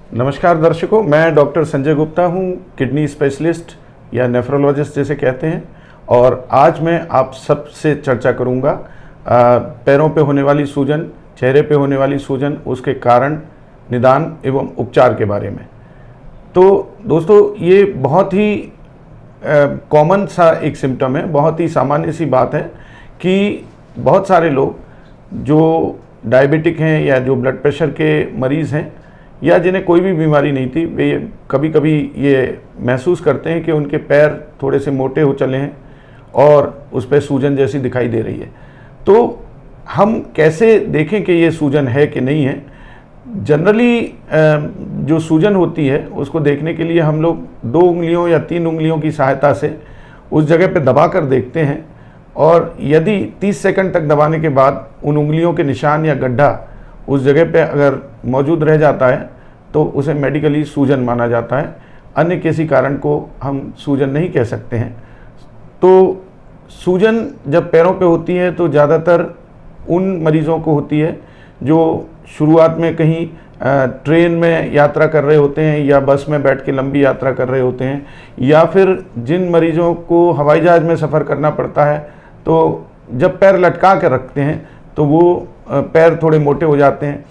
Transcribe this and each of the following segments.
नमस्कार दर्शकों, मैं डॉक्टर संजय गुप्ता हूं, किडनी स्पेशलिस्ट या नेफ्रोलॉजिस्ट जैसे कहते हैं। और आज मैं आप सबसे चर्चा करूंगा पैरों पे होने वाली सूजन, चेहरे पे होने वाली सूजन, उसके कारण, निदान एवं उपचार के बारे में। तो दोस्तों, ये बहुत ही कॉमन सा एक सिम्टम है, बहुत ही सामान्य सी बात है कि बहुत सारे लोग जो डायबिटिक हैं या जो ब्लड प्रेशर के मरीज़ हैं या जिन्हें कोई भी बीमारी नहीं थी, वे कभी कभी ये महसूस करते हैं कि उनके पैर थोड़े से मोटे हो चले हैं और उस पर सूजन जैसी दिखाई दे रही है। तो हम कैसे देखें कि ये सूजन है कि नहीं है? जनरली जो सूजन होती है उसको देखने के लिए हम लोग 2 उंगलियों या 3 उंगलियों की सहायता से उस जगह पर दबा कर देखते हैं, और यदि 30 सेकंड तक दबाने के बाद उन उंगलियों के निशान या गड्ढा उस जगह पे अगर मौजूद रह जाता है तो उसे मेडिकली सूजन माना जाता है। अन्य किसी कारण को हम सूजन नहीं कह सकते हैं। तो सूजन जब पैरों पे होती है तो ज़्यादातर उन मरीज़ों को होती है जो शुरुआत में कहीं ट्रेन में यात्रा कर रहे होते हैं या बस में बैठ के लंबी यात्रा कर रहे होते हैं, या फिर जिन मरीज़ों को हवाई जहाज़ में सफ़र करना पड़ता है तो जब पैर लटका कर रखते हैं तो वो पैर थोड़े मोटे हो जाते हैं।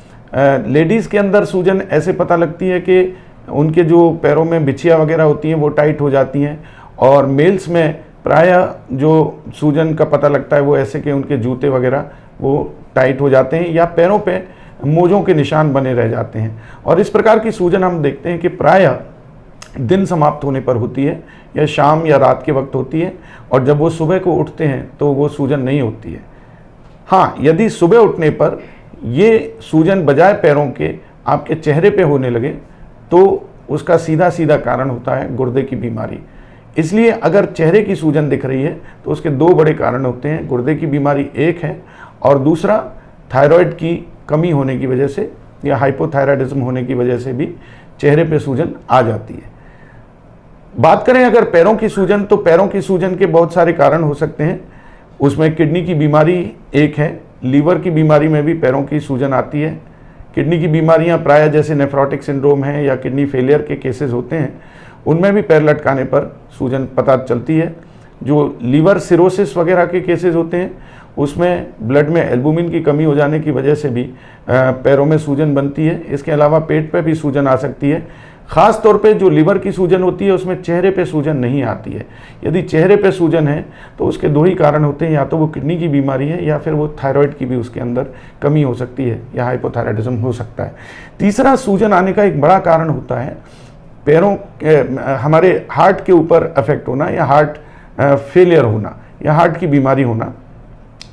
लेडीज़ के अंदर सूजन ऐसे पता लगती है कि उनके जो पैरों में बिछिया वगैरह होती हैं वो टाइट हो जाती हैं, और मेल्स में प्रायः जो सूजन का पता लगता है वो ऐसे कि उनके जूते वगैरह वो टाइट हो जाते हैं या पैरों पे मोजों के निशान बने रह जाते हैं। और इस प्रकार की सूजन हम देखते हैं कि प्रायः दिन समाप्त होने पर होती है या शाम या रात के वक्त होती है, और जब वो सुबह को उठते हैं तो वो सूजन नहीं होती है। हाँ, यदि सुबह उठने पर ये सूजन बजाय पैरों के आपके चेहरे पे होने लगे तो उसका सीधा सीधा कारण होता है गुर्दे की बीमारी। इसलिए अगर चेहरे की सूजन दिख रही है तो उसके 2 बड़े कारण होते हैं। गुर्दे की बीमारी एक है, और दूसरा थायराइड की कमी होने की वजह से या हाइपोथायराइडिज्म होने की वजह से भी चेहरे पे सूजन आ जाती है। बात करें अगर पैरों की सूजन, तो पैरों की सूजन के बहुत सारे कारण हो सकते हैं। उसमें किडनी की बीमारी एक है, लीवर की बीमारी में भी पैरों की सूजन आती है। किडनी की बीमारियां प्रायः जैसे नेफ्रोटिक सिंड्रोम है या किडनी फेलियर के केसेस होते हैं, उनमें भी पैर लटकाने पर सूजन पता चलती है। जो लीवर सिरोसिस वगैरह के केसेस होते हैं उसमें ब्लड में एल्बुमिन की कमी हो जाने की वजह से भी पैरों में सूजन बनती है। इसके अलावा पेट पे भी सूजन आ सकती है। ख़ास तौर पे जो लीवर की सूजन होती है उसमें चेहरे पे सूजन नहीं आती है। यदि चेहरे पे सूजन है तो उसके 2 ही कारण होते हैं, या तो वो किडनी की बीमारी है या फिर वो थायराइड की भी उसके अंदर कमी हो सकती है या हाइपोथायराइडिज्म हो सकता है। तीसरा सूजन आने का एक बड़ा कारण होता है पैरों हमारे हार्ट के ऊपर अफेक्ट होना या हार्ट फेलियर होना या हार्ट की बीमारी होना।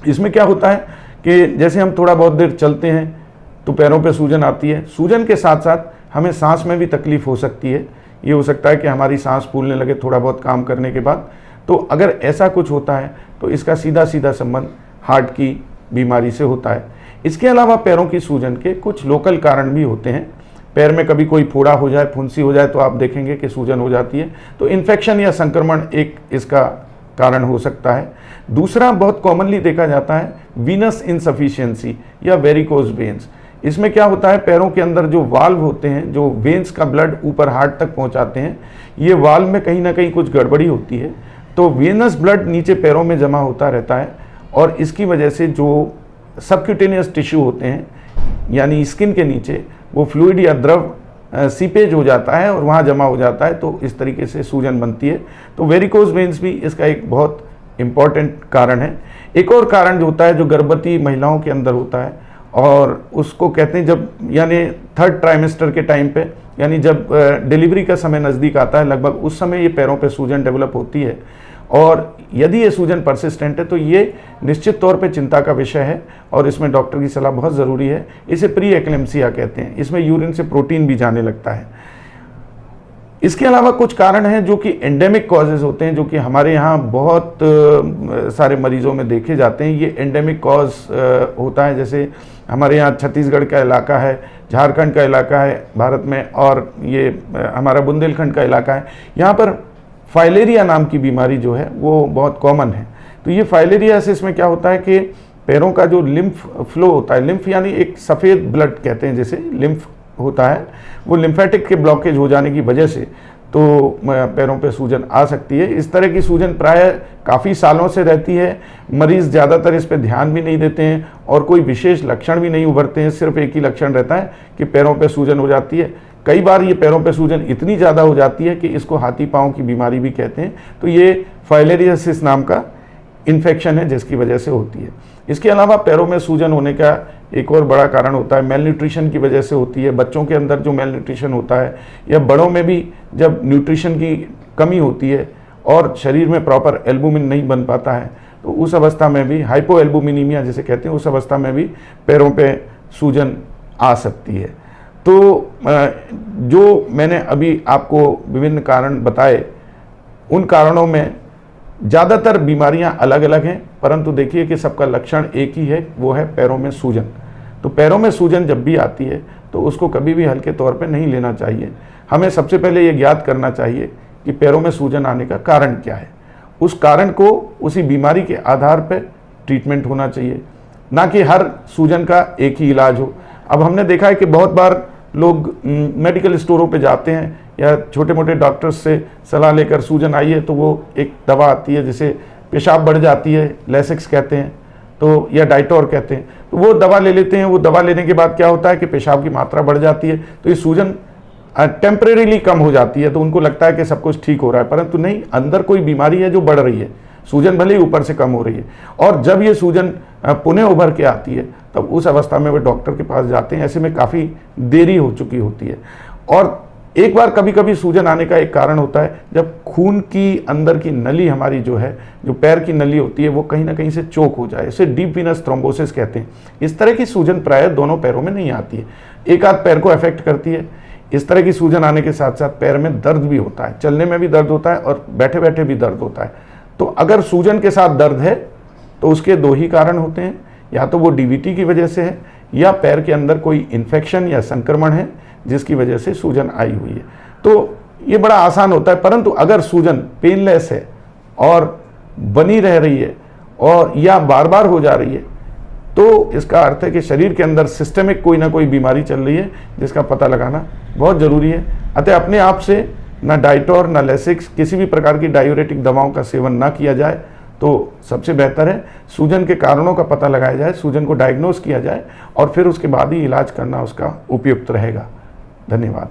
इसमें क्या होता है कि जैसे हम थोड़ा बहुत देर चलते हैं तो पैरों पे सूजन आती है। सूजन के साथ साथ हमें सांस में भी तकलीफ़ हो सकती है। ये हो सकता है कि हमारी सांस फूलने लगे थोड़ा बहुत काम करने के बाद। तो अगर ऐसा कुछ होता है तो इसका सीधा सीधा संबंध हार्ट की बीमारी से होता है। इसके अलावा पैरों की सूजन के कुछ लोकल कारण भी होते हैं। पैर में कभी कोई फोड़ा हो जाए, फुंसी हो जाए तो आप देखेंगे कि सूजन हो जाती है। तो इन्फेक्शन या संक्रमण एक इसका कारण हो सकता है। दूसरा बहुत कॉमनली देखा जाता है वीनस इनसफिशिएंसी या वेरिकोज वेन्स। इसमें क्या होता है, पैरों के अंदर जो वाल्व होते हैं, जो वेन्स का ब्लड ऊपर हार्ट तक पहुंचाते हैं, ये वाल्व में कहीं ना कहीं कुछ गड़बड़ी होती है। तो वेनस ब्लड नीचे पैरों में जमा होता रहता है, और इसकी वजह से जो सबक्यूटेनियस टिश्यू होते हैं यानी स्किन के नीचे वो फ्लूइड या द्रव सीपेज हो जाता है और वहाँ जमा हो जाता है, तो इस तरीके से सूजन बनती है। तो वेरिकोज वेन्स भी इसका एक बहुत इम्पॉर्टेंट कारण है। एक और कारण जो होता है जो गर्भवती महिलाओं के अंदर होता है, और उसको कहते हैं जब यानी 3rd ट्राइमेस्टर के टाइम पे, यानी जब डिलीवरी का समय नज़दीक आता है लगभग, उस समय ये पैरों पे सूजन डेवलप होती है। और यदि ये सूजन परसिस्टेंट है तो ये निश्चित तौर पे चिंता का विषय है, और इसमें डॉक्टर की सलाह बहुत ज़रूरी है। इसे प्री एक्लेम्सिया कहते हैं। इसमें यूरिन से प्रोटीन भी जाने लगता है। इसके अलावा कुछ कारण हैं जो कि एंडेमिक कॉजेज़ होते हैं, जो कि हमारे यहाँ बहुत सारे मरीजों में देखे जाते हैं। ये एंडेमिक कॉज होता है, जैसे हमारे यहाँ छत्तीसगढ़ का इलाका है, झारखंड का इलाका है भारत में, और ये हमारा बुंदेलखंड का इलाका है। यहाँ पर फाइलेरिया नाम की बीमारी जो है वो बहुत कॉमन है। तो ये फाइलेरियासिस में क्या होता है कि पैरों का जो लिम्फ फ्लो होता है, लिम्फ यानी एक सफ़ेद ब्लड कहते हैं, जैसे लिम्फ होता है वो लिम्फेटिक के ब्लॉकेज हो जाने की वजह से तो पैरों पे सूजन आ सकती है। इस तरह की सूजन प्राय काफ़ी सालों से रहती है, मरीज़ ज़्यादातर इस पे ध्यान भी नहीं देते हैं और कोई विशेष लक्षण भी नहीं उभरते हैं, सिर्फ एक ही लक्षण रहता है कि पैरों पे सूजन हो जाती है। कई बार ये पैरों पे सूजन इतनी ज़्यादा हो जाती है कि इसको हाथी पाँव की बीमारी भी कहते हैं। तो ये फाइलेरियासिस नाम का इन्फेक्शन है जिसकी वजह से होती है। इसके अलावा पैरों में सूजन होने का एक और बड़ा कारण होता है मेल न्यूट्रिशन की वजह से होती है। बच्चों के अंदर जो मेल न्यूट्रिशन होता है या बड़ों में भी जब न्यूट्रिशन की कमी होती है और शरीर में प्रॉपर एल्बुमिन नहीं बन पाता है तो उस अवस्था में भी हाइपो एल्बुमिनीमिया जिसे कहते हैं, उस अवस्था में भी पैरों पे सूजन आ सकती है। तो जो मैंने अभी आपको विभिन्न कारण बताए उन कारणों में ज़्यादातर बीमारियां अलग अलग हैं, परंतु देखिए कि सबका लक्षण एक ही है, वो है पैरों में सूजन। तो पैरों में सूजन जब भी आती है तो उसको कभी भी हल्के तौर पे नहीं लेना चाहिए। हमें सबसे पहले ये ज्ञात करना चाहिए कि पैरों में सूजन आने का कारण क्या है। उस कारण को उसी बीमारी के आधार पर ट्रीटमेंट होना चाहिए, ना कि हर सूजन का एक ही इलाज हो। अब हमने देखा है कि बहुत बार लोग मेडिकल स्टोरों पे जाते हैं या छोटे मोटे डॉक्टर्स से सलाह लेकर सूजन आई है तो वो एक दवा आती है जिसे पेशाब बढ़ जाती है, लेसिक्स कहते हैं तो, या डाइटोर कहते हैं, तो वो दवा ले लेते हैं। वो दवा लेने के बाद क्या होता है कि पेशाब की मात्रा बढ़ जाती है, तो ये सूजन टेम्परेरीली कम हो जाती है, तो उनको लगता है कि सब कुछ ठीक हो रहा है, परंतु नहीं, अंदर कोई बीमारी है जो बढ़ रही है। सूजन भले ही ऊपर से कम हो रही है और जब ये सूजन पुनः उभर के आती है तब उस अवस्था में वे डॉक्टर के पास जाते हैं। ऐसे में काफ़ी देरी हो चुकी होती है। और एक बार कभी कभी सूजन आने का एक कारण होता है जब खून की अंदर की नली हमारी जो है, जो पैर की नली होती है, वो कहीं ना कहीं से चोक हो जाए, इसे डीप वीनस थ्रोम्बोसिस कहते हैं। इस तरह की सूजन प्राय दोनों पैरों में नहीं आती है, एक आध पैर को अफेक्ट करती है। इस तरह की सूजन आने के साथ साथ पैर में दर्द भी होता है, चलने में भी दर्द होता है और बैठे बैठे भी दर्द होता है। तो अगर सूजन के साथ दर्द है तो उसके दो ही कारण होते हैं, या तो वो डीवीटी की वजह से है या पैर के अंदर कोई इन्फेक्शन या संक्रमण है जिसकी वजह से सूजन आई हुई है। तो ये बड़ा आसान होता है, परंतु अगर सूजन पेनलेस है और बनी रह रही है और या बार बार हो जा रही है तो इसका अर्थ है कि शरीर के अंदर सिस्टमिक कोई ना कोई बीमारी चल रही है जिसका पता लगाना बहुत ज़रूरी है। अतः अपने आप से ना डाइटोर ना लेसिक्स किसी भी प्रकार की डायूरेटिक दवाओं का सेवन ना किया जाए तो सबसे बेहतर है। सूजन के कारणों का पता लगाया जाए, सूजन को डायग्नोस किया जाए और फिर उसके बाद ही इलाज करना उसका उपयुक्त रहेगा। धन्यवाद।